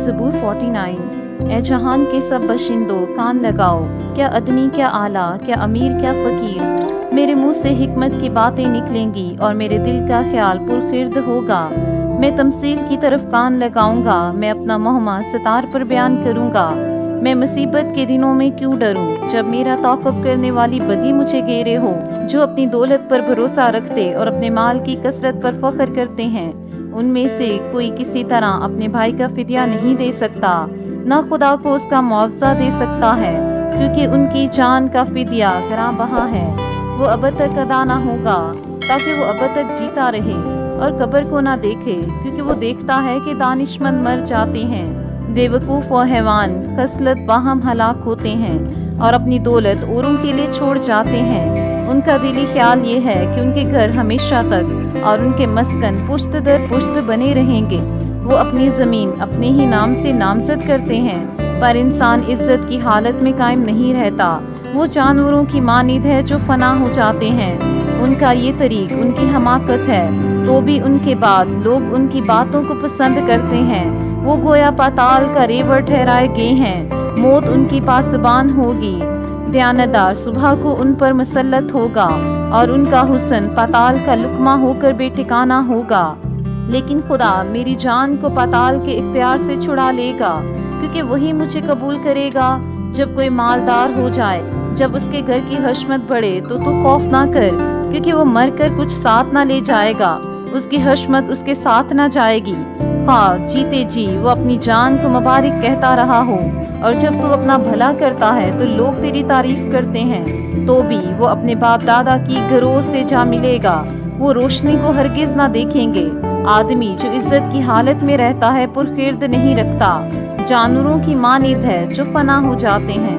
ज़बूर 49। ए जहान के सब बशिंदों कान लगाओ, क्या अदनी क्या आला, क्या अमीर क्या फ़कीर। मेरे मुंह से हिकमत की बातें निकलेंगी और मेरे दिल का ख्याल पुरखिर्द होगा। मैं तमसील की तरफ कान लगाऊंगा, मैं अपना मोहमा सितार पर बयान करूंगा। मैं मुसीबत के दिनों में क्यों डरूं, जब मेरा तौक़ुफ़ करने वाली बदी मुझे घेरे हो। जो अपनी दौलत पर भरोसा रखते और अपने माल की कसरत पर फ़ख्र करते हैं, उनमें से कोई किसी तरह अपने भाई का फ़िदिया नहीं दे सकता, ना खुदा को उसका मुआवजा दे सकता है, क्योंकि उनकी जान का फ़िदिया गरां बहा है। वो अब तक अदा ना होगा, ताकि वो अब तक जीता रहे और कब्र को ना देखे, क्योंकि वो देखता है कि दानिशमंद मर जाते हैं। बेवकूफ़ व हैवान खसलत बाहम हलाक होते हैं और अपनी दौलत औरों के लिए छोड़ जाते हैं। उनका दिली ख्याल ये है कि उनके घर हमेशा तक और उनके मस्कन पुश्त दर पुश्त बने रहेंगे। वो अपनी ज़मीन अपने ही नाम से नामज़द करते हैं, पर इंसान इज़्ज़त की हालत में कायम नहीं रहता। वो जानवरों की मानिद है जो फना हो जाते हैं। उनका ये तरीक़ उनकी हमाकत है, तो भी उनके बाद लोग उनकी बातों को पसंद करते हैं। वो गोया पाताल का रेवड़ ठहराए गए हैं, मौत उनकी पासबान होगी। दयानतदार सुबह को उन पर मुसल्लत होगा और उनका हुस्न पाताल का लुकमा होकर बेठिकाना होगा। लेकिन खुदा मेरी जान को पाताल के इख्तियार से छुड़ा लेगा, क्योंकि वही मुझे कबूल करेगा। जब कोई मालदार हो जाए, जब उसके घर की हशमत बढ़े, तो तू खौफ ना कर, क्योंकि वो मर कर कुछ साथ ना ले जाएगा, उसकी हशमत उसके साथ ना जाएगी। हाँ, जीते जी वो अपनी जान को मुबारक कहता रहा हो, और जब तू अपना भला करता है तो लोग तेरी तारीफ करते हैं, तो भी वो अपने बाप दादा की घरों से जा मिलेगा। वो रोशनी को हरगिज ना देखेंगे। आदमी जो इज्जत की हालत में रहता है पुरखिर्द नहीं रखता। जानवरों की मानिद है जो फना हो जाते हैं।